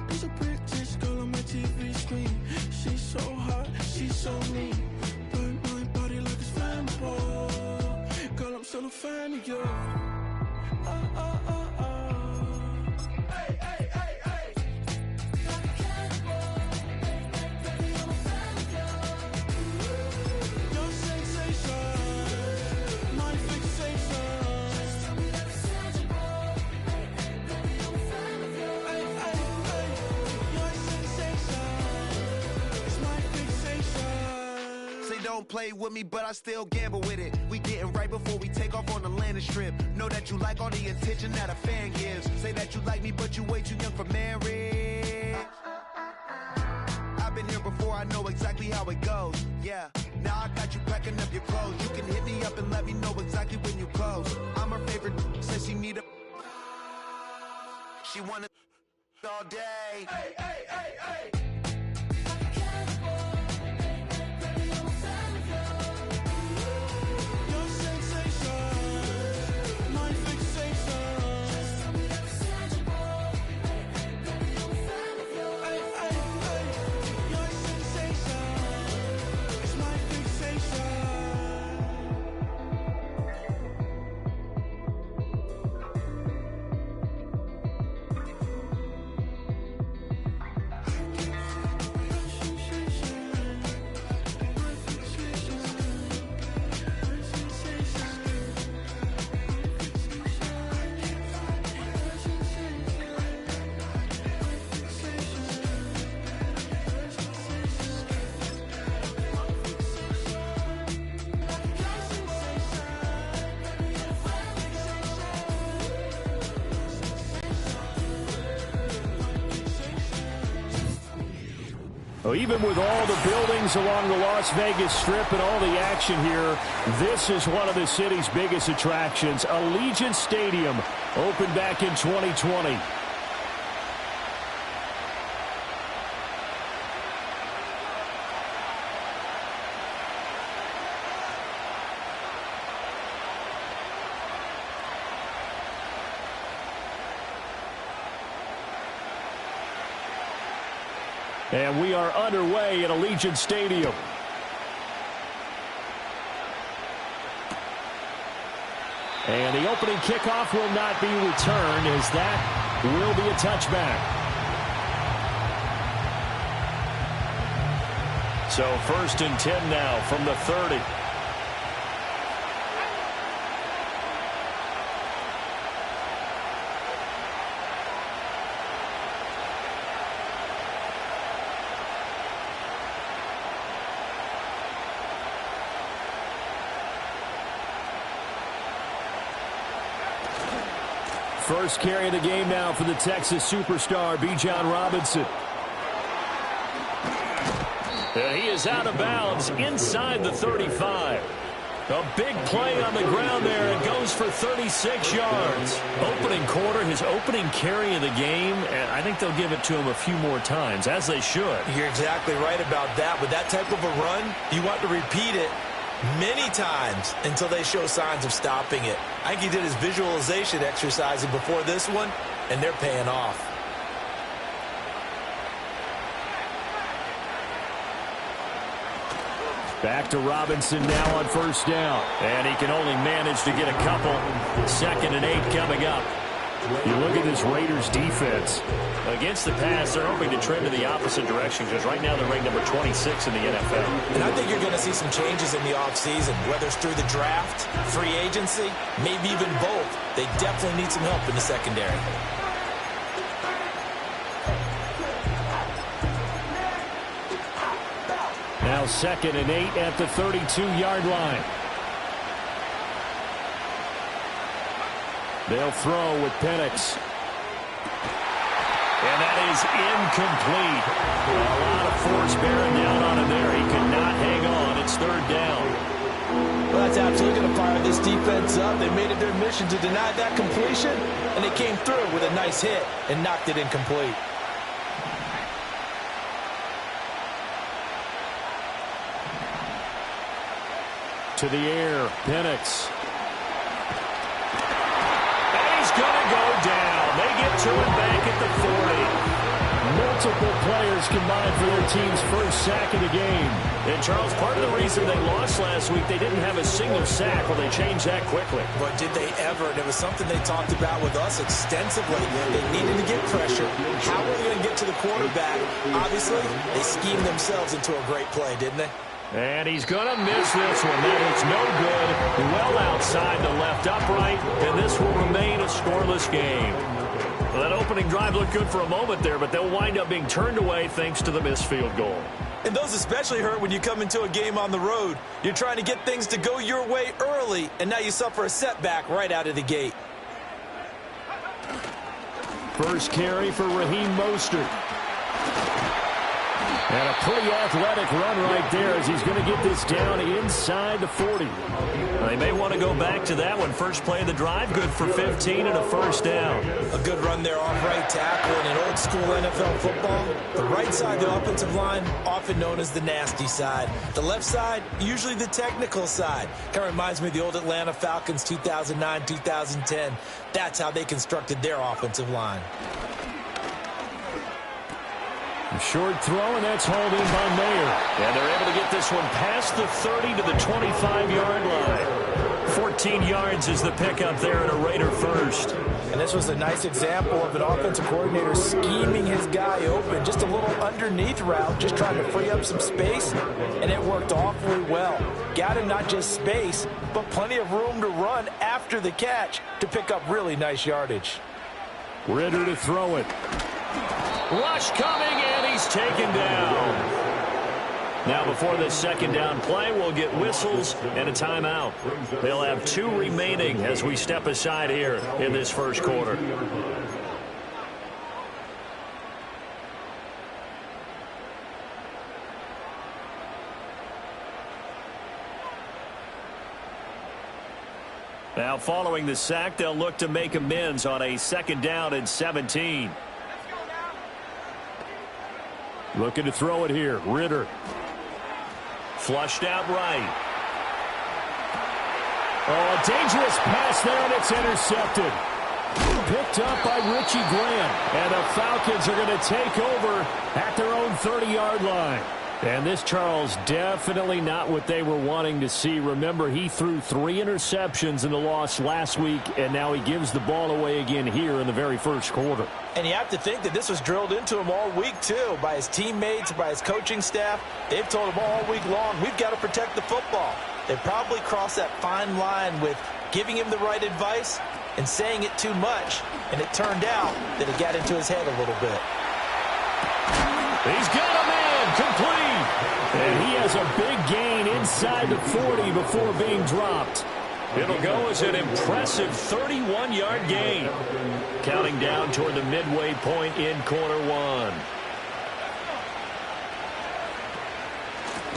There's a British girl on my TV screen. She's so hot, she's so neat. Burn my body like it's flammable. Girl, I'm still a fan of you. Hey, hey, hey, hey. Like a cannibal. Baby, I'm a fan of you. Your sensation, my fixation. Just tell me that it's tangible. Baby, I'm a fan of you. Hey, hey, hey. Your sensation is my fixation. Say don't play with me, but I still gamble with it. We getting right before we take off on the landing strip. Know that you like all the attention that a fan gives. Say that you like me, but you way too young for marriage. I've been here before, I know exactly how it goes. Yeah, now I got you packing up your clothes. You can hit me up and let me know exactly when you close. I'm her favorite, says she need a. She wanna all day. Hey, hey, hey, hey. Like a cannibal. Baby, I'm a fan of you. Your sensation, my fixation. Just tell me that it's tangible. Baby, I'm a fan of you. Hey, hey, hey. Your sensation is my fixation. Well, even with all the buildings along the Las Vegas Strip and all the action here, this is one of the city's biggest attractions. Allegiant Stadium opened back in 2020. And we are underway at Allegiant Stadium. And the opening kickoff will not be returned, as that will be a touchback. So 1st and 10 now from the 30. First carry of the game now for the Texas superstar, Bijan Robinson. And he is out of bounds inside the 35. A big play on the ground there. It goes for 36 yards. Opening quarter, his opening carry of the game, and I think they'll give it to him a few more times, as they should. You're exactly right about that. With that type of a run, you want to repeat it many times until they show signs of stopping it. I think he did his visualization exercising before this one, and they're paying off. Back to Robinson now on first down. And he can only manage to get a couple. 2nd and 8 coming up. You look at this Raiders defense. Against the pass, they're hoping to trend in the opposite direction, because right now they're ranked number 26 in the NFL. And I think you're going to see some changes in the offseason, whether it's through the draft, free agency, maybe even both. They definitely need some help in the secondary. Now 2nd and 8 at the 32-yard line. They'll throw with Penix. And that is incomplete. A lot of force bearing down on him there. He could not hang on. It's 3rd down. Well, that's absolutely going to fire this defense up. They made it their mission to deny that completion, and they came through with a nice hit and knocked it incomplete. To the air, Penix. And he's going to go down. They get to him back at the 40. multiple players combined for their team's first sack of the game. And, Charles, part of the reason they lost last week, they didn't have a single sack. Well, they changed that quickly. But did they ever? And it was something they talked about with us extensively. They needed to get pressure. How were they going to get to the quarterback? Obviously, they schemed themselves into a great play, didn't they? And he's going to miss this one. That is no good. Well outside the left upright, and this will remain a scoreless game. Well, that opening drive looked good for a moment there, but they'll wind up being turned away thanks to the missed field goal. And those especially hurt when you come into a game on the road. You're trying to get things to go your way early, and now you suffer a setback right out of the gate. First carry for Raheem Mostert. And a pretty athletic run right there as he's going to get this down inside the 40. They may want to go back to that one. First play of the drive, good for 15 and a first down. A good run there off right tackle in an old school NFL football. The right side of the offensive line, often known as the nasty side. The left side, usually the technical side. Kind of reminds me of the old Atlanta Falcons 2009-2010. That's how they constructed their offensive line. A short throw, and that's hauled in by Mayer. And they're able to get this one past the 30 to the 25-yard line. 14 yards is the pickup there at a Raider first. And this was a nice example of an offensive coordinator scheming his guy open. Just a little underneath route, just trying to free up some space, and it worked awfully well. Got him not just space, but plenty of room to run after the catch to pick up really nice yardage. Ridder to throw it. Rush coming, and he's taken down. Now, before this second down play, we'll get whistles and a timeout. They'll have 2 remaining as we step aside here in this first quarter. Now, following the sack, they'll look to make amends on a second down and 17. Looking to throw it here. Ridder. Flushed out right. Oh, a dangerous pass there, and it's intercepted. Picked up by Richie Grant. And the Falcons are going to take over at their own 30-yard line. And this, Charles, definitely not what they were wanting to see. Remember, he threw 3 interceptions in the loss last week, and now he gives the ball away again here in the very first quarter. And you have to think that this was drilled into him all week, too, by his teammates, by his coaching staff. They've told him all week long, we've got to protect the football. They probably crossed that fine line with giving him the right advice and saying it too much, and it turned out that it got into his head a little bit. He's got a man complete. And he has a big gain inside the 40 before being dropped. It'll go as an impressive 31-yard gain. Counting down toward the midway point in quarter one.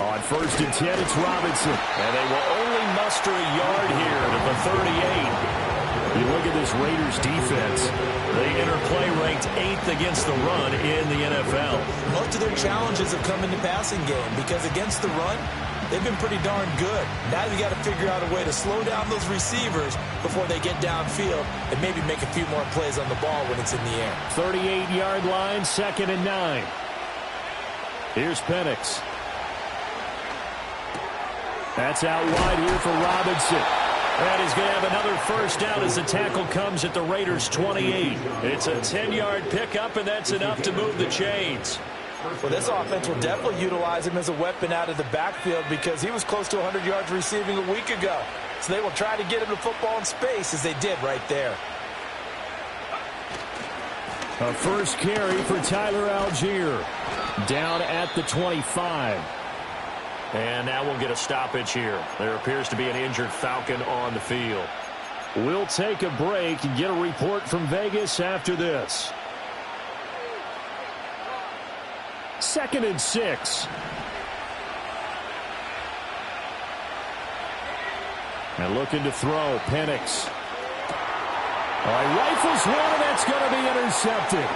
On first and 10, it's Robinson. And they will only muster a yard here to the 38. You look at this Raiders defense. They interplay ranked 8th against the run in the NFL. Most of their challenges have come in the passing game because against the run, they've been pretty darn good. Now you got to figure out a way to slow down those receivers before they get downfield and maybe make a few more plays on the ball when it's in the air. 38-yard line, 2nd and 9. Here's Penix. That's out wide here for Robinson. And he's going to have another first down as the tackle comes at the Raiders' 28. It's a 10-yard pickup, and that's enough to move the chains. Well, this offense will definitely utilize him as a weapon out of the backfield because he was close to 100 yards receiving a week ago. So they will try to get him the football in space as they did right there. A first carry for Tyler Algier. Down at the 25. And now we'll get a stoppage here. There appears to be an injured Falcon on the field. We'll take a break and get a report from Vegas after this. 2nd and 6. And looking to throw, Penix. All right, rifles one, and that's going to be intercepted.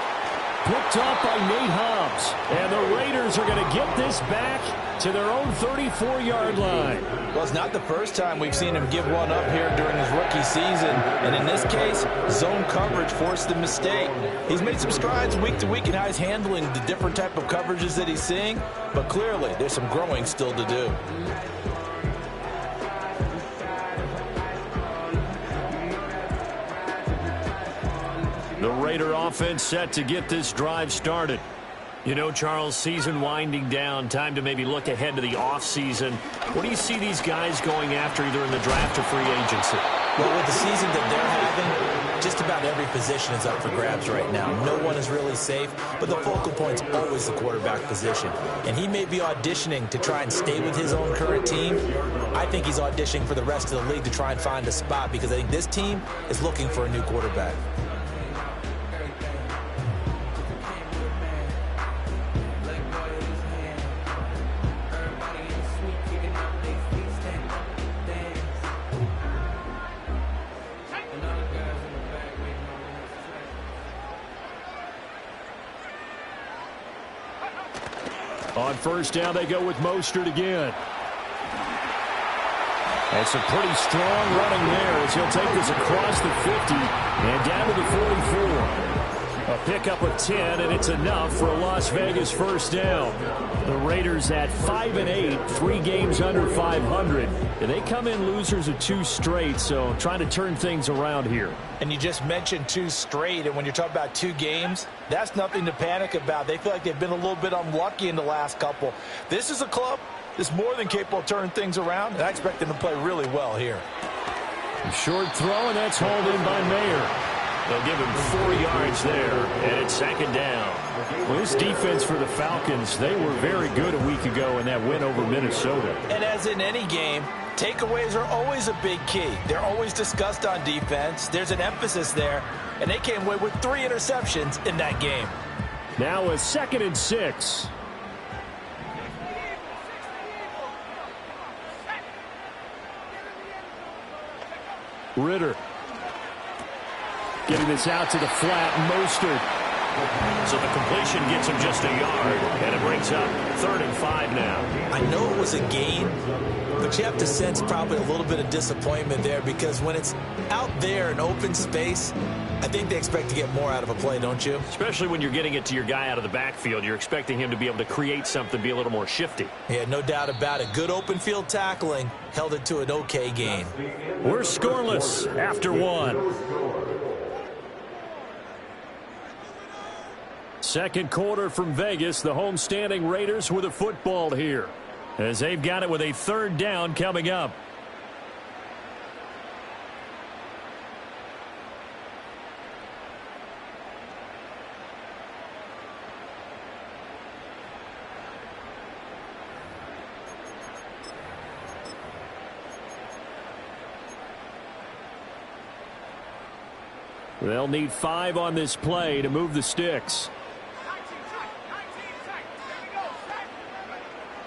Picked up by Nate Hobbs. And the Raiders are going to get get this back to their own 34-yard line. Well, it's not the first time we've seen him give one up here during his rookie season. And in this case, zone coverage forced the mistake. He's made some strides week to week in how he's handling the different type of coverages that he's seeing. But clearly, there's some growing still to do. The Raider offense set to get this drive started. You know, Charles, season winding down, time to maybe look ahead to the offseason. What do you see these guys going after either in the draft or free agency? Well, with the season that they're having, just about every position is up for grabs right now. No one is really safe, but the focal point's always the quarterback position. And he may be auditioning to try and stay with his own current team. I think he's auditioning for the rest of the league to try and find a spot because I think this team is looking for a new quarterback. On first down, they go with Mostert again. That's a pretty strong running there as he'll take this across the 50 and down to the 44. A pickup of 10, and it's enough for a Las Vegas first down. The Raiders at 5-8, 3 games under 500. And they come in losers of 2 straight, so trying to turn things around here. And you just mentioned 2 straight, and when you're talking about 2 games, that's nothing to panic about. They feel like they've been a little bit unlucky in the last couple. This is a club that's more than capable of turning things around, and I expect them to play really well here. A short throw, and that's hauled in by Mayer. They'll give him 4 yards there, and it's second down. Well, this defense for the Falcons, they were very good a week ago in that win over Minnesota. And as in any game, takeaways are always a big key. They're always discussed on defense. There's an emphasis there, and they came away with 3 interceptions in that game. Now a 2nd and 6. Ridder. Getting this out to the flat, Mostert. So the completion gets him just a yard, and it brings up 3rd and 5 now. I know it was a gain, but you have to sense probably a little bit of disappointment there because when it's out there in open space, I think they expect to get more out of a play, don't you? Especially when you're getting it to your guy out of the backfield. You're expecting him to be able to create something, be a little more shifty. Yeah, no doubt about it. Good open field tackling held it to an okay gain. We're scoreless after 1. Second quarter from Vegas. The homestanding Raiders with a football here as they've got it with a 3rd down coming up. They'll need 5 on this play to move the sticks.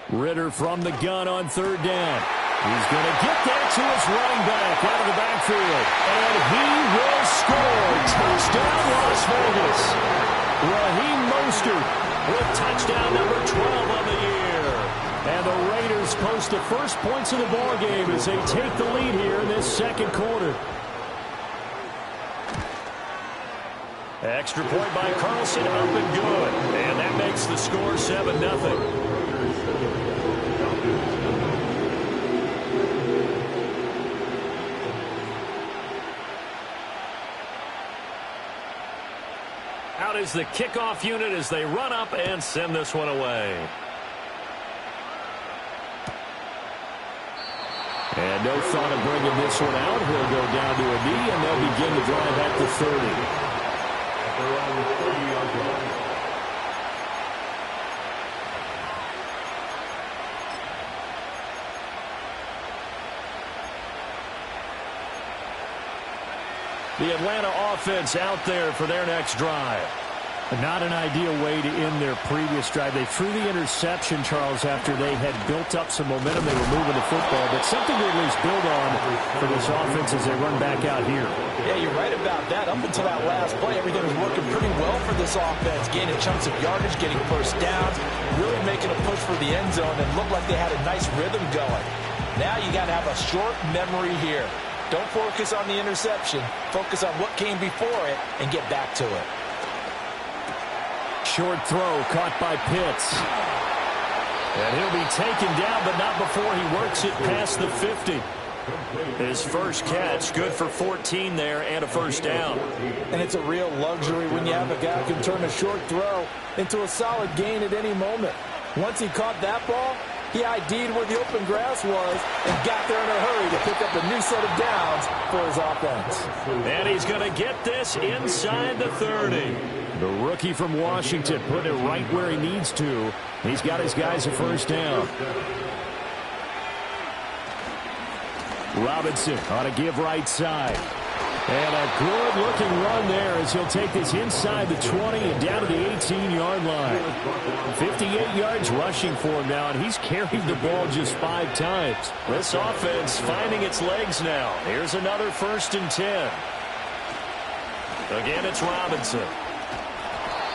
Ridder from the gun on 3rd down. He's going to get that to his running back out of the backfield. And he will score. Touchdown, Las Vegas. Raheem Mostert with touchdown number 12 on the year. And the Raiders post the first points of the ballgame as they take the lead here in this second quarter. Extra point by Carlson, up and good. And that makes the score 7-0. Out is the kickoff unit as they run up and send this one away. And no thought of bringing this one out. He'll go down to a knee, and they'll begin the drive at the 30. The Atlanta offense out there for their next drive. Not an ideal way to end their previous drive. They threw the interception, Charles, after they had built up some momentum. They were moving the football, but something to at least build on for this offense as they run back out here. Yeah, you're right about that. Up until that last play, everything was working pretty well for this offense, gaining chunks of yardage, getting first downs, really making a push for the end zone, and looked like they had a nice rhythm going. Now you got to have a short memory here. Don't focus on the interception. Focus on what came before it and get back to it. Short throw caught by Pitts. And he'll be taken down, but not before he works it past the 50. His first catch, good for 14 there and a first down. And it's a real luxury when you have a guy who can turn a short throw into a solid gain at any moment. Once he caught that ball, he ID'd where the open grass was and got there in a hurry to pick up a new set of downs for his offense. And he's going to get this inside the 30. The rookie from Washington putting it right where he needs to. He's got his guys a first down. Robinson on a give right side. And a good-looking run there as he'll take this inside the 20 and down to the 18-yard line. 58 yards rushing for him now, and he's carried the ball just 5 times. This offense finding its legs now. Here's another 1st and 10. Again, it's Robinson.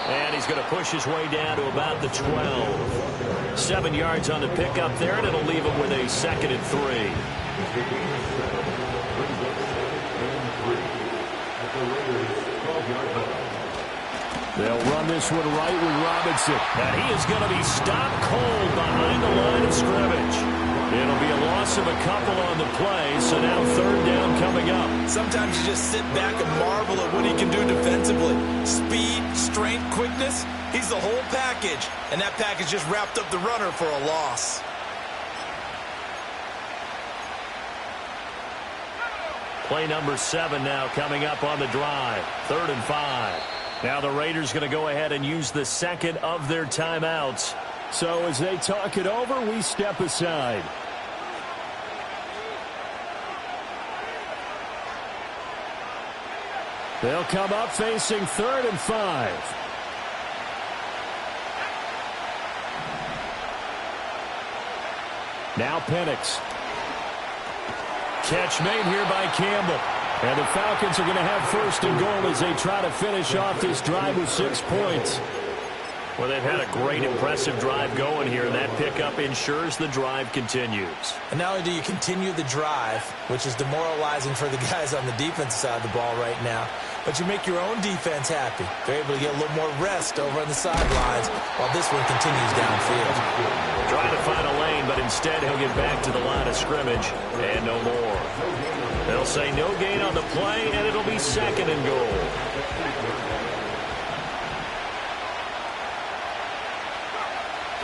And he's going to push his way down to about the 12. 7 yards on the pickup there, and it'll leave him with a 2nd and 3. They'll run this one right with Robinson. And he is going to be stopped cold behind the line of scrimmage. It'll be a loss of a couple on the play, so now 3rd down coming up. Sometimes you just sit back and marvel at what he can do defensively. Speed, strength, quickness, he's the whole package. And that package just wrapped up the runner for a loss. Play number 7 now coming up on the drive. 3rd and 5. Now the Raiders going to go ahead and use the 2nd of their timeouts. So as they talk it over, we step aside. They'll come up facing 3rd and 5. Now Penix. Catch made here by Campbell. And the Falcons are going to have 1st and goal as they try to finish off this drive with 6 points. Well, they've had a great, impressive drive going here, and that pickup ensures the drive continues. And not only do you continue the drive, which is demoralizing for the guys on the defensive side of the ball right now, but you make your own defense happy. They're able to get a little more rest over on the sidelines while this one continues downfield. Trying to find a lane, but instead he'll get back to the line of scrimmage, and no more. They'll say no gain on the play, and it'll be 2nd and goal.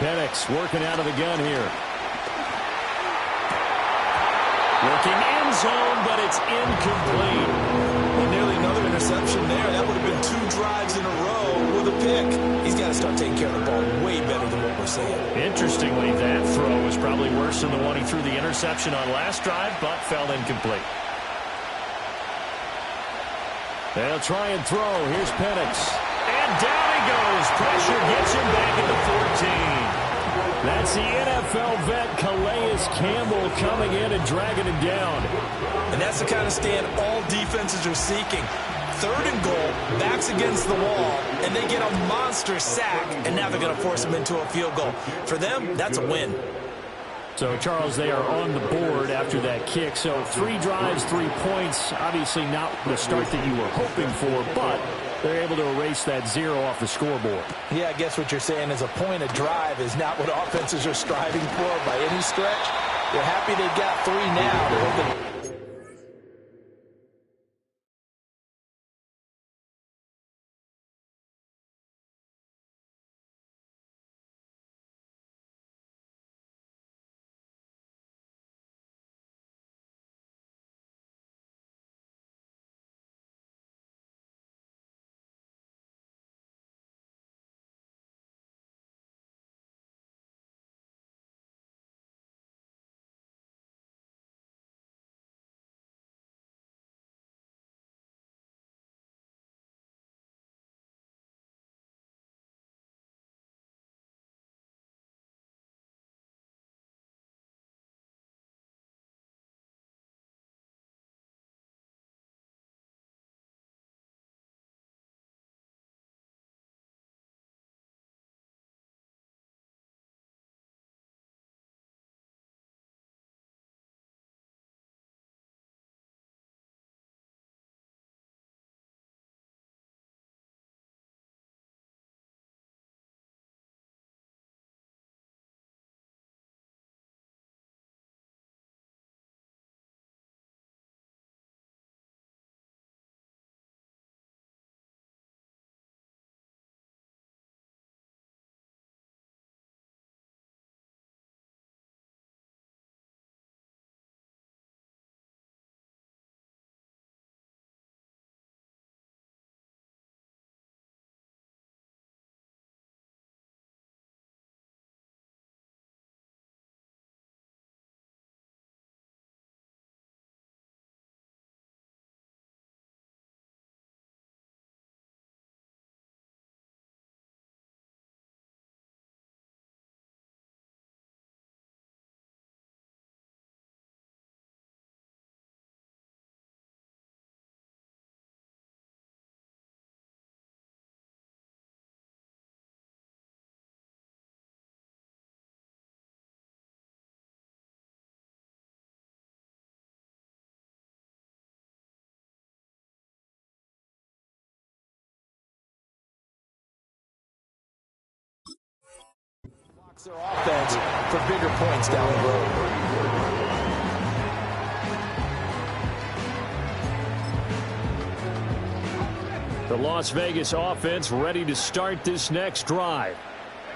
Penix working out of the gun here. Looking end zone, but it's incomplete. Well, nearly another interception there. That would have been 2 drives in a row with a pick. He's got to start taking care of the ball way better than what we're seeing. Interestingly, that throw was probably worse than the one he threw the interception on last drive, but fell incomplete. They'll try and throw. Here's Penix. And down he goes. Pressure gets him back at the 14. That's the NFL vet Calais Campbell coming in and dragging him down. And that's the kind of stand all defenses are seeking. 3rd and goal, backs against the wall, and they get a monster sack, and now they're going to force him into a field goal. For them, that's a win. So, Charles, they are on the board after that kick. So 3 drives, 3 points. Obviously not the start that you were hoping for, but they're able to erase that 0 off the scoreboard. Yeah, I guess what you're saying is a point of drive is not what offenses are striving for by any stretch. They're happy they got 3 now. Their offense for bigger points down the road. The Las Vegas offense ready to start this next drive.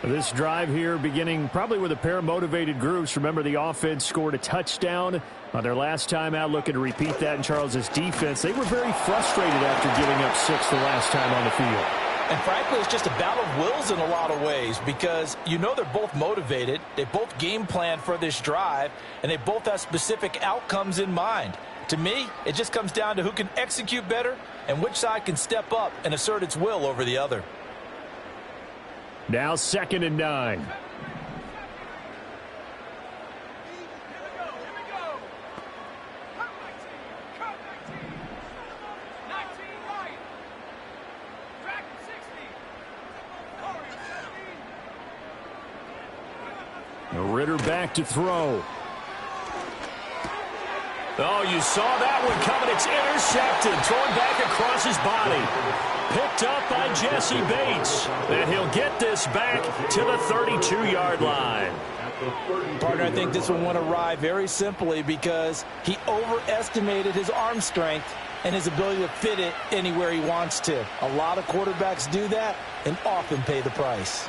This drive here beginning probably with a pair of motivated groups. Remember, the offense scored a touchdown on their last time out, looking to repeat that in Charles's defense. They were very frustrated after giving up 6 the last time on the field. And frankly, it's just a battle of wills in a lot of ways because you know they're both motivated. They both game plan for this drive, and they both have specific outcomes in mind. To me, it just comes down to who can execute better and which side can step up and assert its will over the other. Now 2nd and 9. Ritter back to throw. Oh, you saw that one coming. It's intercepted. Thrown back across his body. Picked up by Jesse Bates. And he'll get this back to the 32-yard line. Partner, I think this one went awry very simply because he overestimated his arm strength and his ability to fit it anywhere he wants to. A lot of quarterbacks do that and often pay the price.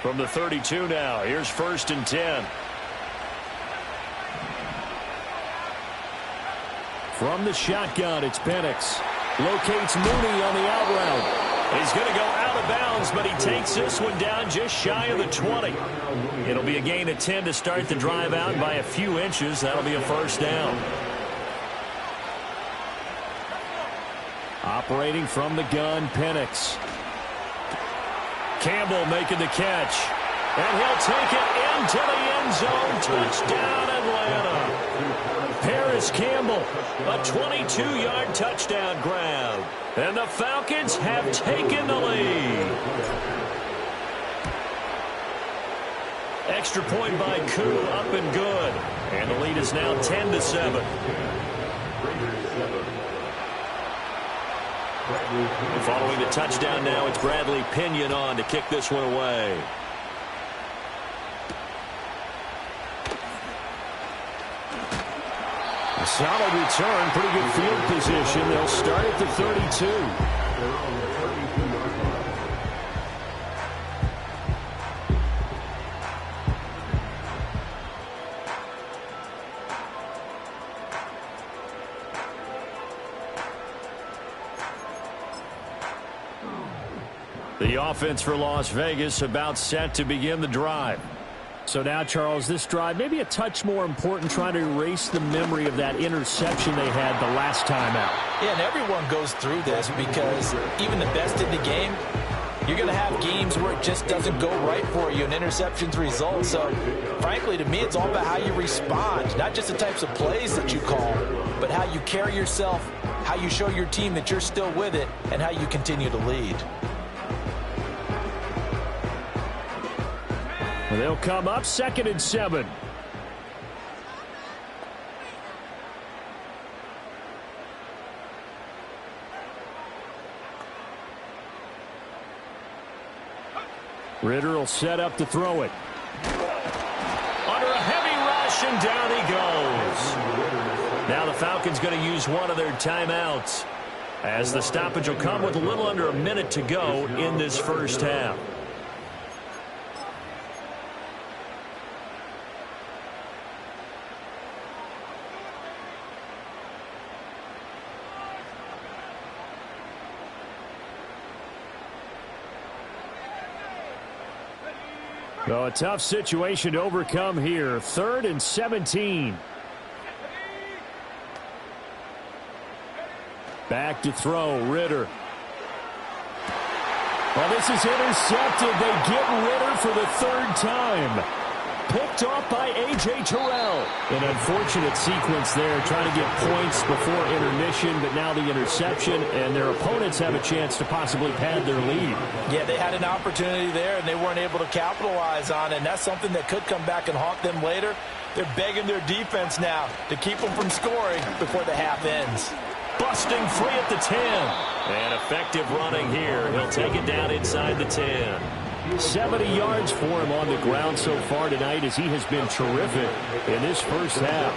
From the 32 now, here's 1st and 10. From the shotgun, it's Penix. Locates Mooney on the out route. He's going to go out of bounds, but he takes this one down just shy of the 20. It'll be a gain of 10 to start the drive out by a few inches. That'll be a 1st down. Operating from the gun, Penix. Campbell making the catch. And he'll take it into the end zone. Touchdown, Atlanta. Paris Campbell, a 22-yard touchdown grab. And the Falcons have taken the lead. Extra point by Koo, up and good. And the lead is now 10-7. Following the touchdown now, it's Bradley Pinion on to kick this one away. A solid return, pretty good field position. They'll start at the 32. The offense for Las Vegas about set to begin the drive. So now, Charles, this drive maybe a touch more important, trying to erase the memory of that interception they had the last time out. Yeah, and everyone goes through this because even the best in the game, you're going to have games where it just doesn't go right for you and interceptions result. So, frankly, to me, it's all about how you respond, not just the types of plays that you call, but how you carry yourself, how you show your team that you're still with it, and how you continue to lead. They'll come up 2nd and 7. Ritter will set up to throw it. Under a heavy rush, and down he goes. Now the Falcons going to use one of their timeouts, as the stoppage will come with a little under a minute to go in this first half. So a tough situation to overcome here. 3rd and 17. Back to throw, Ritter. Well, this is intercepted. They get Ritter for the 3rd time. Picked off by A.J. Terrell. An unfortunate sequence there, trying to get points before intermission, but now the interception, and their opponents have a chance to possibly pad their lead. Yeah, they had an opportunity there, and they weren't able to capitalize on it, and that's something that could come back and haunt them later. They're begging their defense now to keep them from scoring before the half ends. But busting free at the 10. And effective running here. He'll take it down inside the 10. 70 yards for him on the ground so far tonight as he has been terrific in this first half.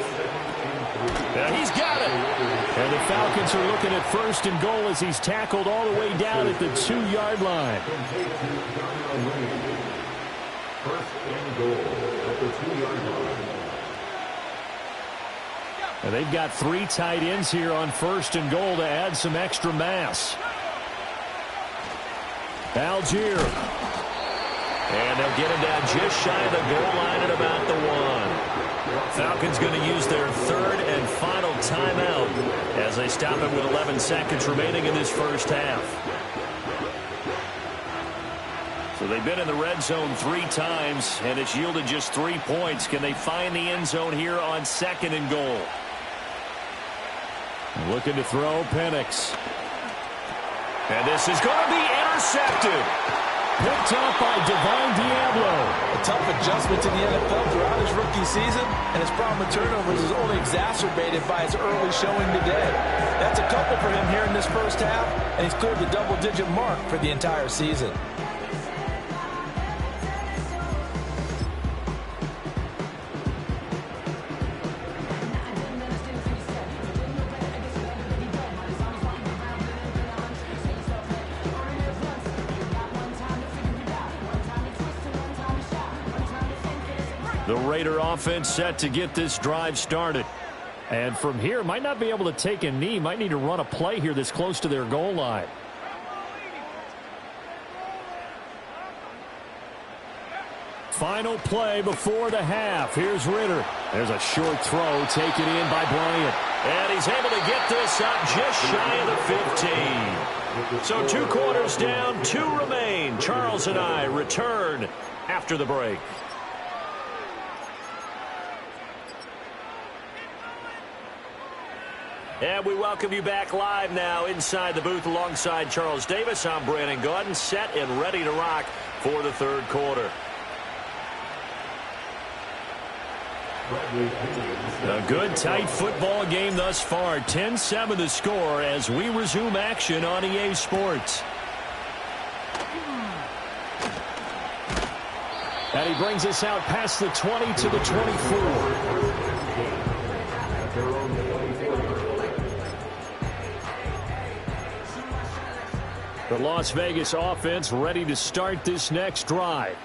Now he's got it. And the Falcons are looking at 1st and goal as he's tackled all the way down at the 2-yard line. 1st and goal at the 2-yard line. And they've got 3 tight ends here on 1st and goal to add some extra mass. Algier. And they'll get him down just shy of the goal line at about the 1. Falcons going to use their 3rd and final timeout as they stop it with 11 seconds remaining in this first half. So they've been in the red zone 3 times, and it's yielded just 3 points. Can they find the end zone here on 2nd and goal? Looking to throw, Penix. And this is going to be intercepted. Picked up by Divine Diablo. A tough adjustment to the NFL throughout his rookie season, and his problem with turnovers is only exacerbated by his early showing today. That's a couple for him here in this first half, and he's cleared the double-digit mark for the entire season. The Raider offense set to get this drive started. And from here, might not be able to take a knee. Might need to run a play here that's close to their goal line. Final play before the half. Here's Ritter. There's a short throw taken in by Bryant. And he's able to get this up just shy of the 15. So 2 quarters down, 2 remain. Charles and I return after the break. And we welcome you back live now inside the booth alongside Charles Davis. I'm Brandon Gaudin, set and ready to rock for the 3rd quarter. A good, tight football game thus far. 10-7 the score as we resume action on EA Sports. And he brings us out past the 20 to the 24. The Las Vegas offense ready to start this next drive.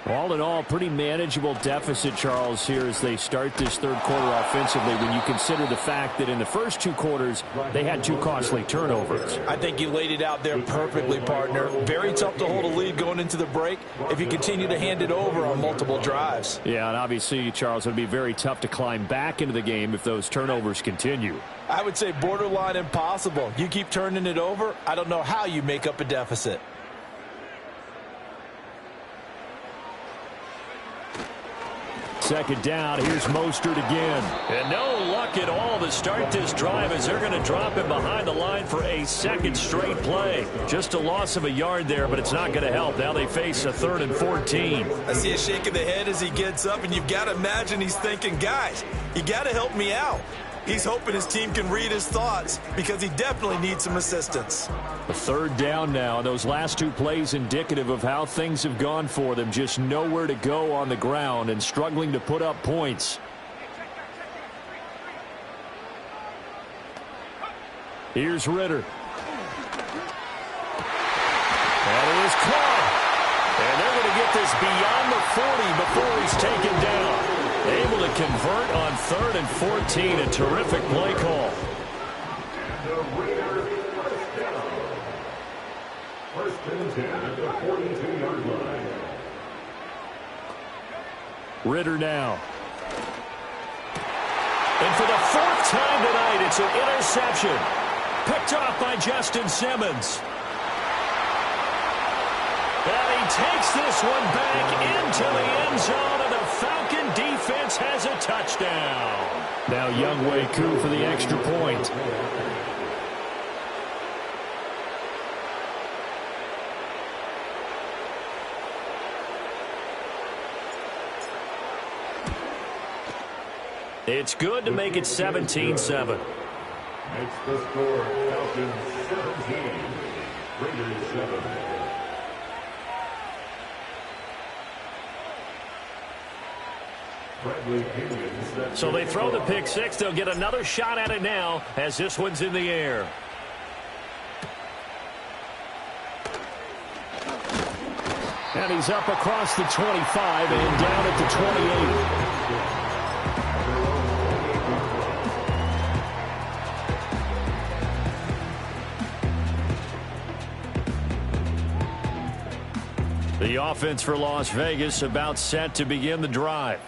All in all, pretty manageable deficit, Charles, here as they start this 3rd quarter offensively when you consider the fact that in the first 2 quarters, they had 2 costly turnovers. I think you laid it out there perfectly, partner. Very tough to hold a lead going into the break if you continue to hand it over on multiple drives. Yeah, and obviously, Charles, it would be very tough to climb back into the game if those turnovers continue. I would say borderline impossible. You keep turning it over, I don't know how you make up a deficit. Second down, here's Mostert again. And no luck at all to start this drive as they're going to drop him behind the line for a 2nd straight play. Just a loss of a yard there, but it's not going to help. Now they face a 3rd and 14. I see a shake of the head as he gets up, and you've got to imagine he's thinking, guys, you got to help me out. He's hoping his team can read his thoughts because he definitely needs some assistance. A 3rd down now. Those last 2 plays indicative of how things have gone for them. Just nowhere to go on the ground and struggling to put up points. Here's Ritter. And it is caught. And they're going to get this beyond the 40 before he's taken down. Able to convert on 3rd and 14. A terrific play call. First and 10 at the 42-yard line. Ritter now. And for the 4th time tonight, it's an interception. Picked off by Justin Simmons. And he takes this one back into the end zone, and the Falcon defense has a touchdown. Now Younghoe Koo for the extra point. It's good to make it 17-7. It's the score, Falcons 17, Raiders 7. So they throw the pick six. They'll get another shot at it now as this one's in the air. And he's up across the 25 and down at the 28. The offense for Las Vegas about set to begin the drive.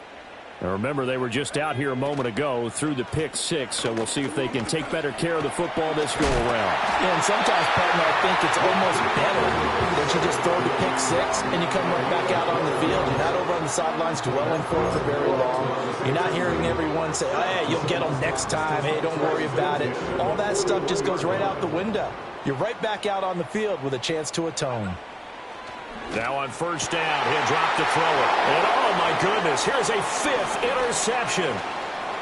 Now remember, they were just out here a moment ago through the pick six, so we'll see if they can take better care of the football this go-around. Yeah, and sometimes, partner, I think it's almost better that you just throw the pick six and you come right back out on the field. You're not over on the sidelines dwelling for very long. You're not hearing everyone say, oh, hey, you'll get them next time. Hey, don't worry about it. All that stuff just goes right out the window. You're right back out on the field with a chance to atone. Now on first down, he'll drop to throw it. And oh my goodness, here's a fifth interception.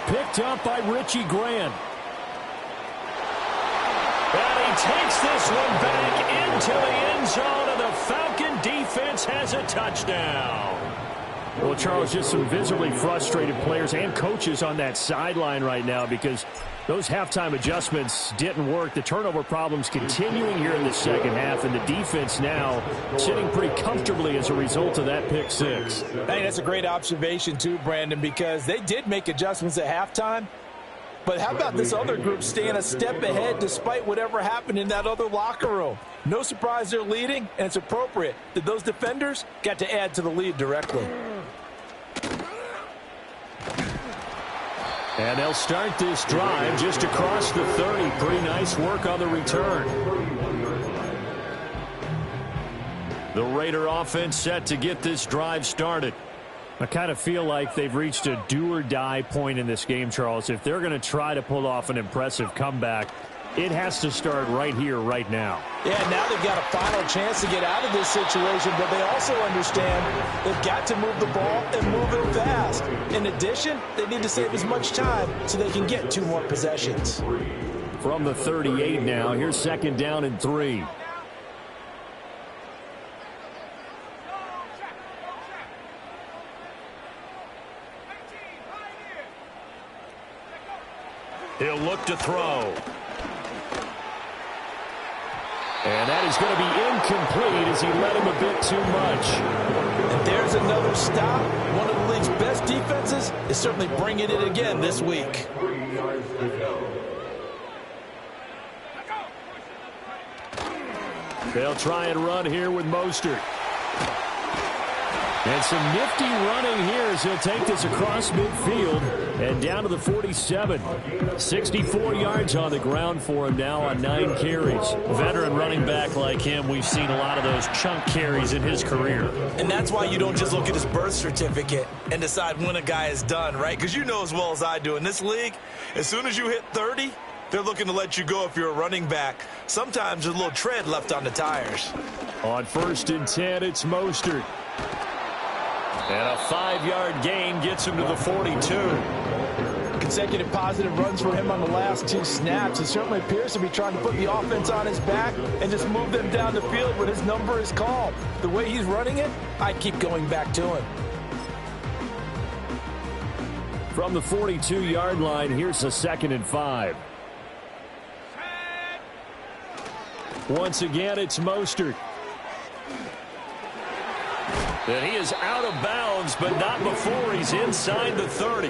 Picked up by Richie Grant. And he takes this one back into the end zone, and the Falcon defense has a touchdown. Well, Charles, just some visibly frustrated players and coaches on that sideline right now because those halftime adjustments didn't work. The turnover problems continuing here in the second half, and the defense now sitting pretty comfortably as a result of that pick six. Hey, that's a great observation too, Brandon, because they did make adjustments at halftime. But how about this other group staying a step ahead despite whatever happened in that other locker room? No surprise they're leading, and it's appropriate that those defenders got to add to the lead directly. And they'll start this drive just across the 30. Pretty nice work on the return. The Raider offense set to get this drive started. I kind of feel like they've reached a do-or-die point in this game, Charles. If they're going to try to pull off an impressive comeback, it has to start right here, right now. Yeah, now they've got a final chance to get out of this situation, but they also understand they've got to move the ball and move it fast. In addition, they need to save as much time so they can get 2 more possessions. From the 38 now, here's second down and 3. He'll look to throw. And that is going to be incomplete as he led him a bit too much. And there's another stop. One of the league's best defenses is certainly bringing it again this week. They'll try and run here with Mostert. And some nifty running here as he'll take this across midfield and down to the 47. 64 yards on the ground for him now on 9 carries. A veteran running back like him, we've seen a lot of those chunk carries in his career. And that's why you don't just look at his birth certificate and decide when a guy is done, right? Because you know as well as I do, in this league, as soon as you hit 30, they're looking to let you go if you're a running back. Sometimes there's a little tread left on the tires. On first and 10, it's Mostert. And a 5-yard gain gets him to the 42. Consecutive positive runs for him on the last 2 snaps. He certainly appears to be trying to put the offense on his back and just move them down the field when his number is called. The way he's running it, I keep going back to him. From the 42-yard line, here's a 2nd and 5. Once again, it's Mostert. And he is out of bounds, but not before he's inside the 30.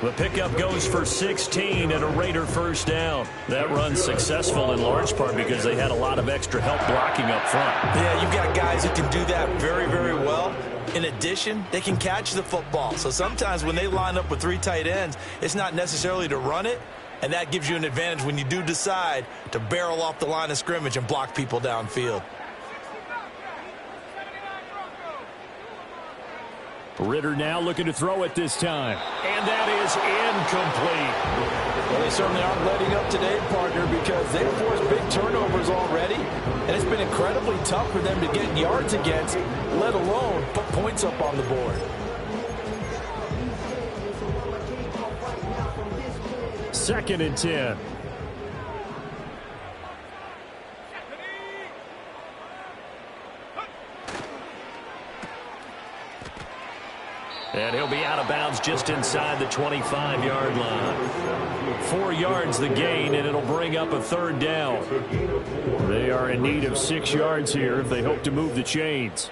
The pickup goes for 16 and a Raider first down. That run's successful in large part because they had a lot of extra help blocking up front. Yeah, you've got guys who can do that very, very well. In addition, they can catch the football. So sometimes when they line up with 3 tight ends, it's not necessarily to run it, and that gives you an advantage when you do decide to barrel off the line of scrimmage and block people downfield. Ridder now looking to throw it this time. And that is incomplete. Well, they certainly aren't letting up today, partner, because they've forced big turnovers already. And it's been incredibly tough for them to get yards against, let alone put points up on the board. Second and 10. And he'll be out of bounds just inside the 25-yard line. 4 yards the gain, and it'll bring up a third down. They are in need of 6 yards here if they hope to move the chains.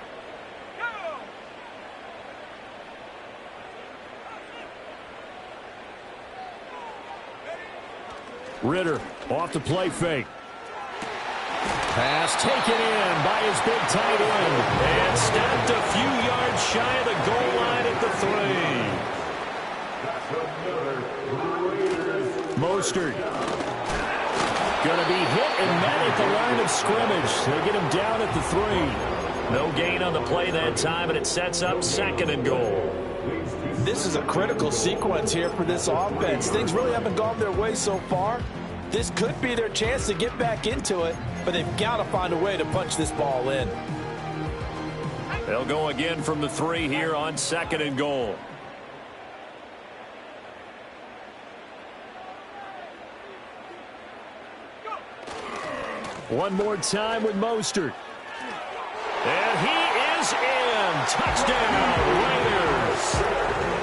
Ritter off the play fake. Pass taken in by his big tight end. And stopped a few yards shy of the goal line at the 3. Mostert. Going to be hit and met at the line of scrimmage. They get him down at the 3. No gain on the play that time, and it sets up 2nd and goal. This is a critical sequence here for this offense. Things really haven't gone their way so far. This could be their chance to get back into it, but they've got to find a way to punch this ball in. They'll go again from the 3 here on 2nd and goal. One more time with Mostert. And he is in. Touchdown, Raiders.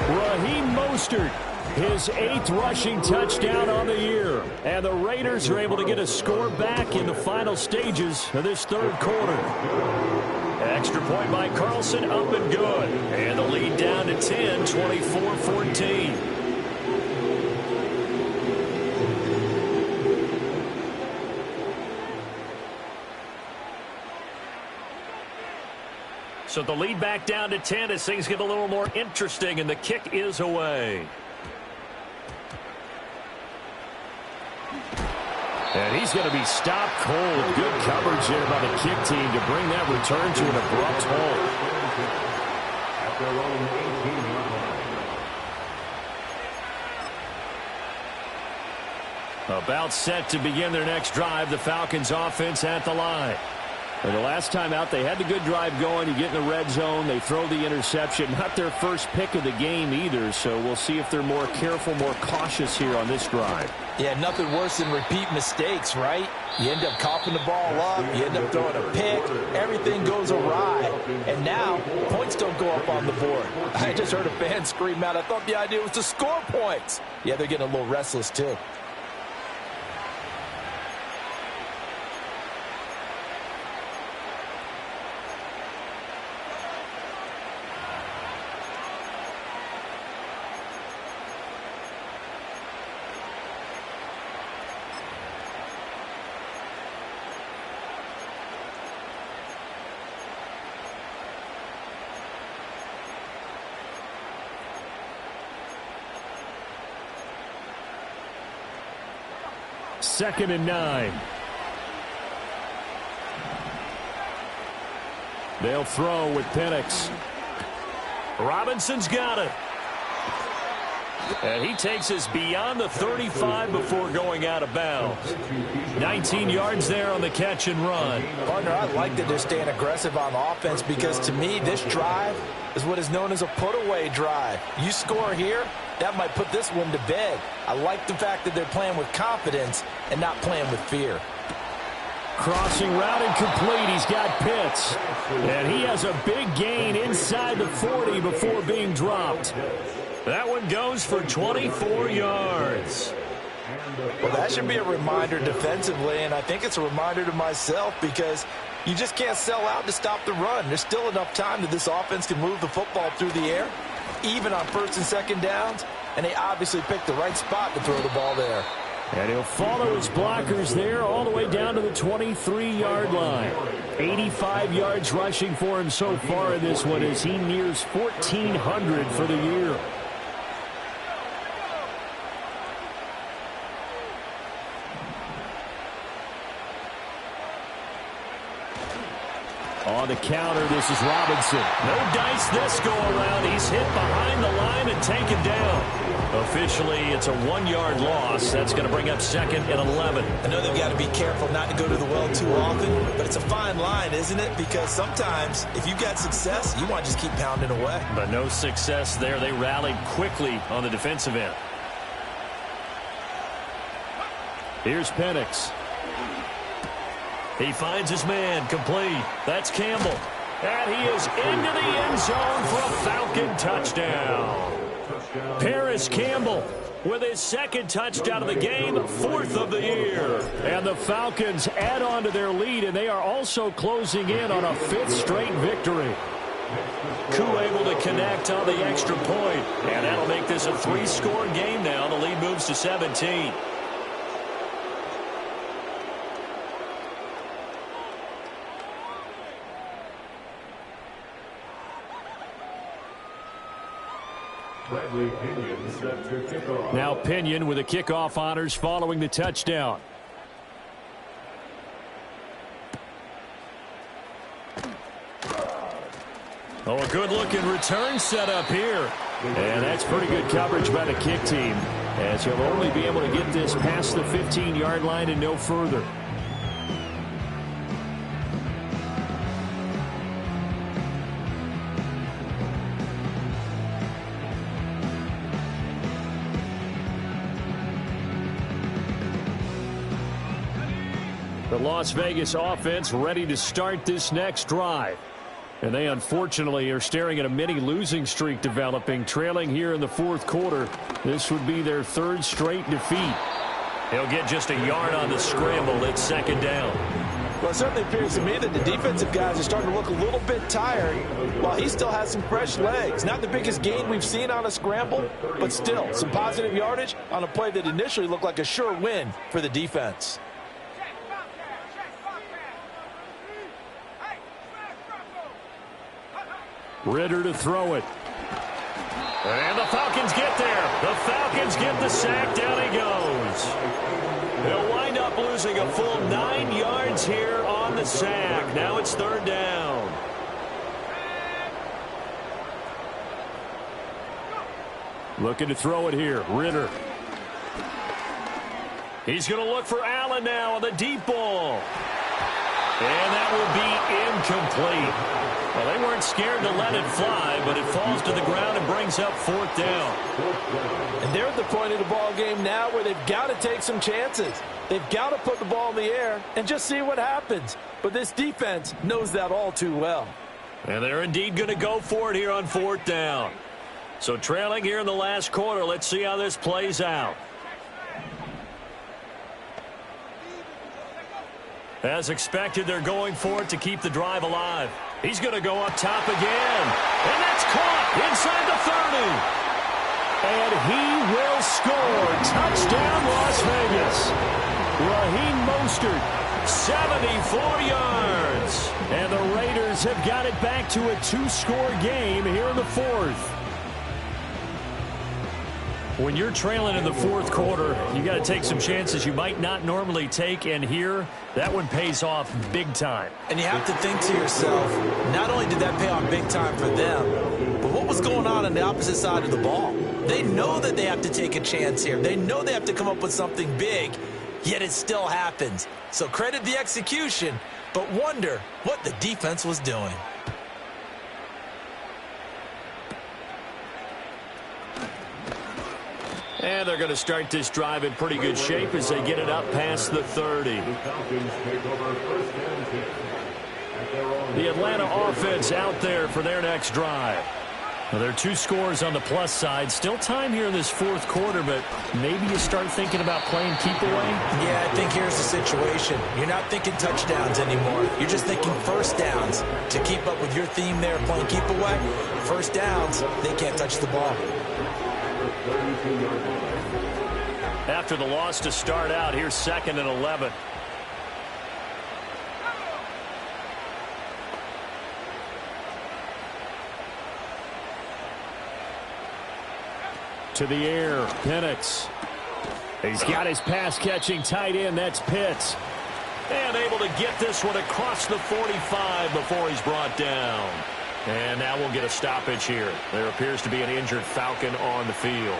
Raheem Mostert, his 8th rushing touchdown on the year. And the Raiders are able to get a score back in the final stages of this 3rd quarter. Extra point by Carlson, up and good. And the lead down to 10, 24-14. So the lead back down to 10 as things get a little more interesting, and the kick is away. And he's going to be stopped cold. Good coverage there by the kick team to bring that return to an abrupt halt. About set to begin their next drive, the Falcons offense at the line. And the last time out, they had the good drive going. You get in the red zone, they throw the interception. Not their first pick of the game either, so we'll see if they're more careful, more cautious here on this drive. Yeah, nothing worse than repeat mistakes, right? You end up coughing the ball up, you end up throwing a pick, everything goes awry. And now, points don't go up on the board. I just heard a fan scream out, I thought the idea was to score points. Yeah, they're getting a little restless too. Second and 9. They'll throw with Penix. Robinson's got it. And he takes us beyond the 35 before going out of bounds. 19 yards there on the catch and run. Partner, I like that they're staying aggressive on offense because to me, this drive is what is known as a put-away drive. You score here, that might put this one to bed. I like the fact that they're playing with confidence and not playing with fear. Crossing route incomplete. He's got Pitts. And he has a big gain inside the 40 before being dropped. That one goes for 24 yards. Well, that should be a reminder defensively, and I think it's a reminder to myself because you just can't sell out to stop the run. There's still enough time that this offense can move the football through the air, even on 1st and 2nd downs, and they obviously picked the right spot to throw the ball there. And he'll follow his blockers there all the way down to the 23-yard line. 85 yards rushing for him so far in this one as he nears 1,400 for the year. On the counter, this is Robinson. No dice this go-around. He's hit behind the line and taken down. Officially, it's a 1-yard loss. That's going to bring up 2nd and 11. I know they've got to be careful not to go to the well too often, but it's a fine line, isn't it? Because sometimes, if you've got success, you want to just keep pounding away. But no success there. They rallied quickly on the defensive end. Here's Penix. He finds his man, complete. That's Campbell. And he is into the end zone for a Falcon touchdown. Paris Campbell with his second touchdown of the game, 4th of the year. And the Falcons add on to their lead, and they are also closing in on a 5th straight victory. Koo able to connect on the extra point, and that'll make this a 3-score game now. The lead moves to 17. Now Pinion with the kickoff honors following the touchdown. Oh, a good-looking return set up here. And that's pretty good coverage by the kick team, as he'll only be able to get this past the 15-yard line and no further. The Las Vegas offense ready to start this next drive. And they unfortunately are staring at a mini losing streak developing, trailing here in the 4th quarter. This would be their 3rd straight defeat. He'll get just a yard on the scramble. It's 2nd down. Well, it certainly appears to me that the defensive guys are starting to look a little bit tired while he still has some fresh legs. Not the biggest gain we've seen on a scramble, but still some positive yardage on a play that initially looked like a sure win for the defense. Ridder to throw it. And the Falcons get there. The Falcons get the sack. Down he goes. They'll wind up losing a full 9 yards here on the sack. Now it's 3rd down. Looking to throw it here. Ridder. He's going to look for Allen now on the deep ball. And that will be incomplete. Well, they weren't scared to let it fly, but it falls to the ground and brings up 4th down. And they're at the point of the ball game now where they've got to take some chances. They've got to put the ball in the air and just see what happens. But this defense knows that all too well. And they're indeed going to go for it here on 4th down. So trailing here in the last quarter, let's see how this plays out. As expected, they're going for it to keep the drive alive. He's going to go up top again. And that's caught inside the 30. And he will score. Touchdown, Las Vegas. Raheem Mostert, 74 yards. And the Raiders have got it back to a 2-score game here in the 4th. When you're trailing in the 4th quarter, you got to take some chances you might not normally take, and here, that one pays off big time. And you have to think to yourself, not only did that pay off big time for them, but what was going on the opposite side of the ball? They know that they have to take a chance here. They know they have to come up with something big, yet it still happens. So credit the execution, but wonder what the defense was doing. And they're going to start this drive in pretty good shape as they get it up past the 30. The Atlanta offense out there for their next drive. Well, there are 2 scores on the plus side. Still time here in this 4th quarter, but maybe you start thinking about playing keep away? Yeah, I think here's the situation. You're not thinking touchdowns anymore. You're just thinking first downs. To keep up with your theme there, playing keep away, first downs, they can't touch the ball. After the loss to start out, here's 2nd and 11. To the air, Penix. He's got his pass-catching tight end. That's Pitts. And able to get this one across the 45 before he's brought down. And now we'll get a stoppage here. There appears to be an injured Falcon on the field.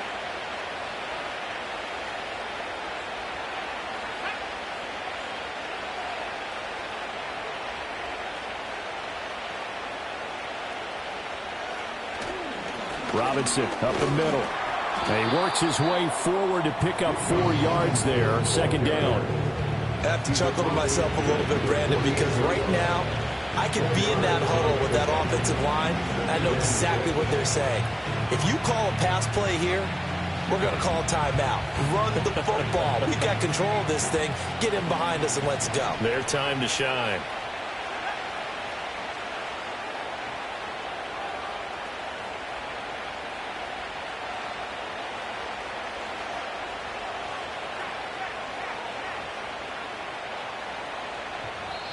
Robinson up the middle. And he works his way forward to pick up 4 yards there. 2nd down. I have to chuckle to myself a little bit, Brandon, because right now I can be in that huddle with that offensive line, and I know exactly what they're saying. If you call a pass play here, we're going to call a timeout. Run the football. We've got control of this thing. Get in behind us and let's go. Their time to shine.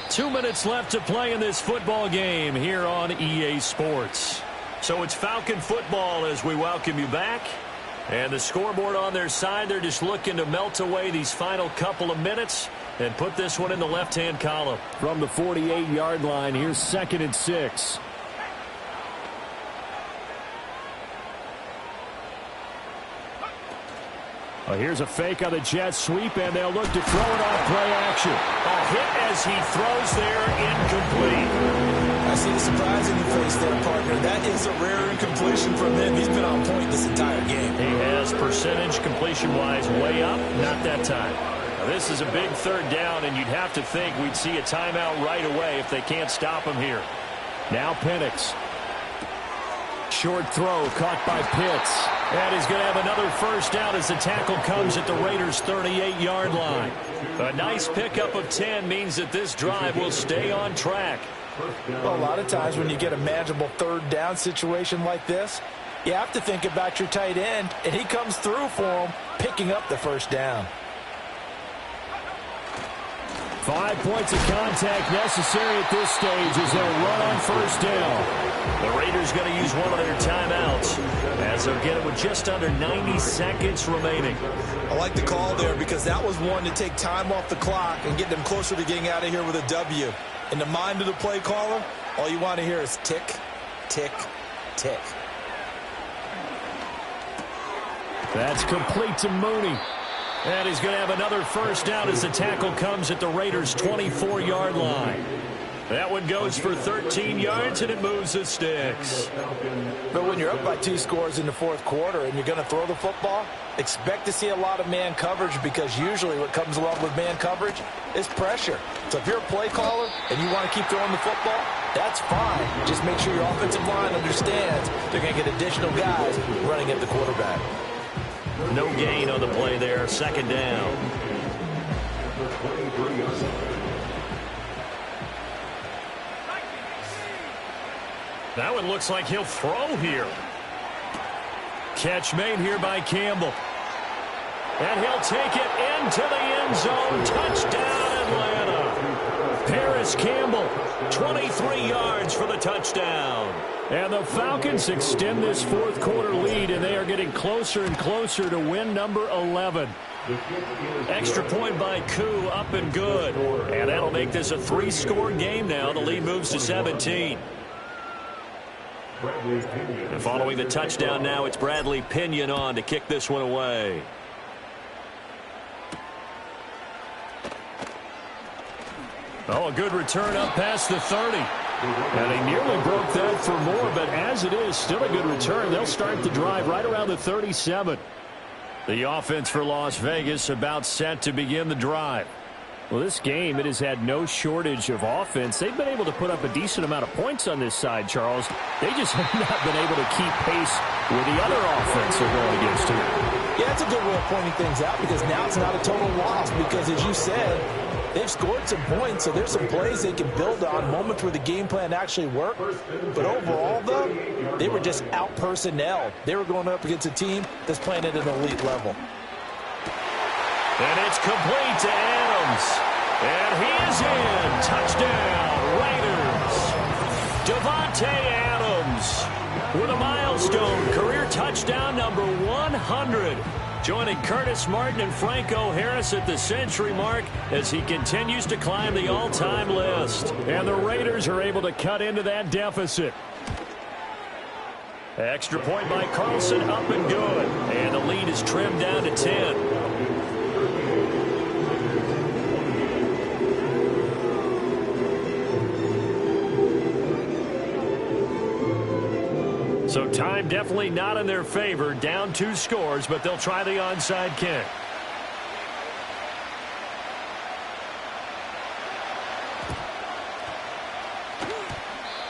Two minutes left to play in this football game here on EA Sports. So it's Falcon football as we welcome you back. And the scoreboard on their side, they're just looking to melt away these final couple of minutes and put this one in the left-hand column. From the 48-yard line, here's 2nd and 6. Well, here's a fake on the jet sweep, and they'll look to throw it off play action. A hit as he throws there, incomplete. I see the surprise in your face there, partner. That is a rare incompletion from him. He's been on point this entire game. He has percentage completion-wise way up, not that time. Now, this is a big 3rd down, and you'd have to think we'd see a timeout right away if they can't stop him here. Now Penix. Short throw caught by Pitts. And he's going to have another 1st down as the tackle comes at the Raiders' 38-yard line. A nice pickup of 10 means that this drive will stay on track. Well, a lot of times when you get a manageable 3rd down situation like this, you have to think about your tight end, and he comes through for him, picking up the 1st down. 5 points of contact necessary at this stage as they'll run on 1st down. The Raiders going to use one of their timeouts as they'll get it with just under 90 seconds remaining. I like the call there because that was one to take time off the clock and get them closer to getting out of here with a W. In the mind of the play caller, all you want to hear is tick, tick, tick. That's complete to Mooney. And he's going to have another 1st down as the tackle comes at the Raiders' 24-yard line. That one goes for 13 yards, and it moves the sticks. But when you're up by 2 scores in the 4th quarter and you're going to throw the football, expect to see a lot of man coverage because usually what comes along with man coverage is pressure. So if you're a play caller and you want to keep throwing the football, that's fine. Just make sure your offensive line understands they're going to get additional guys running at the quarterback. No gain on the play there. 2nd down. That one looks like he'll throw here. Catch made here by Campbell. And he'll take it into the end zone. Touchdown, Atlanta. Paris Campbell, 23 yards for the touchdown. And the Falcons extend this 4th quarter lead, and they are getting closer and closer to win number 11. Extra point by Koo, up and good. And that'll make this a 3-score game now. The lead moves to 17. And following the touchdown now, it's Bradley Pinion on to kick this one away. Oh, a good return up past the 30. And he nearly broke that for more, but as it is, still a good return. They'll start the drive right around the 37. The offense for Las Vegas about set to begin the drive. Well, this game, it has had no shortage of offense. They've been able to put up a decent amount of points on this side, Charles. They just have not been able to keep pace with the other offense they're going against here. Yeah, that's a good way of pointing things out because now it's not a total loss because, as you said, they've scored some points, so there's some plays they can build on, moments where the game plan actually worked. But overall, though, they were just out-personnel. They were going up against a team that's playing at an elite level. And it's complete to Adams. And he is in. Touchdown, Raiders. Davante Adams with a milestone career touchdown number 100. Joining Curtis Martin and Franco Harris at the century mark as he continues to climb the all-time list. And the Raiders are able to cut into that deficit. Extra point by Carlson, up and good. And the lead is trimmed down to 10. So time definitely not in their favor. Down 2 scores, but they'll try the onside kick.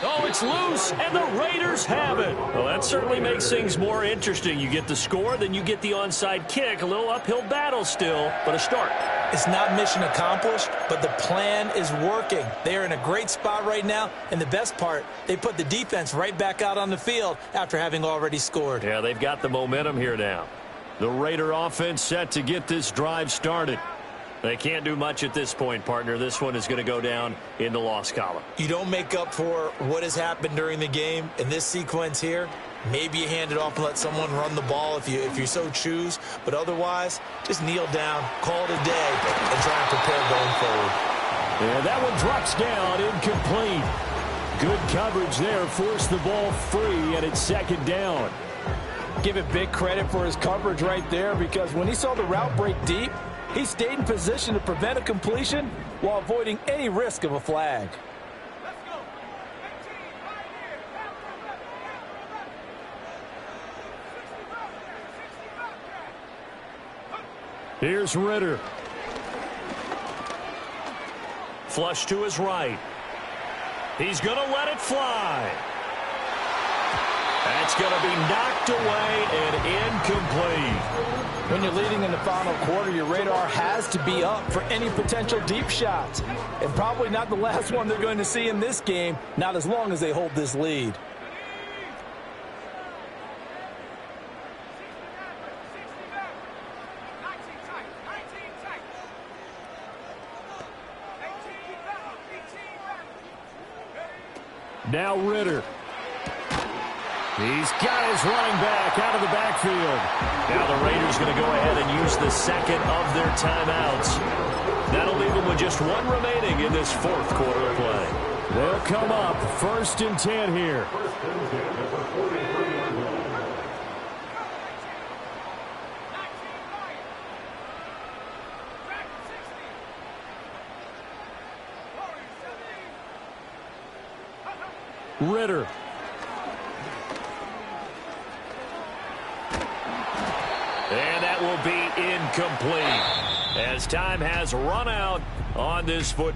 Oh, it's loose, and the Raiders have it. Well, that certainly makes things more interesting. You get the score, then you get the onside kick. A little uphill battle still, but a start. It's not mission accomplished, but the plan is working. They are in a great spot right now, and the best part, they put the defense right back out on the field after having already scored. Yeah, they've got the momentum here now. The Raider offense set to get this drive started. They can't do much at this point, partner. This one is going to go down in the loss column. You don't make up for what has happened during the game in this sequence here. Maybe you hand it off and let someone run the ball if you so choose. But otherwise, just kneel down, call it a day, and try and prepare going forward. And that one drops down, incomplete. Good coverage there, forced the ball free, and it's second down. Give it big credit for his coverage right there, because when he saw the route break deep, he stayed in position to prevent a completion while avoiding any risk of a flag. Here's Ridder. Flush to his right. He's going to let it fly. That's going to be knocked away and incomplete. When you're leading in the final quarter, your radar has to be up for any potential deep shots. And probably not the last one they're going to see in this game, not as long as they hold this lead. Now Ridder. He's got his running back out of the backfield. Now the Raiders going to go ahead and use the second of their timeouts. That'll leave them with just one remaining in this fourth quarter of play. They'll come up 1st and 10 here. Ridder. And that will be incomplete as time has run out on this football.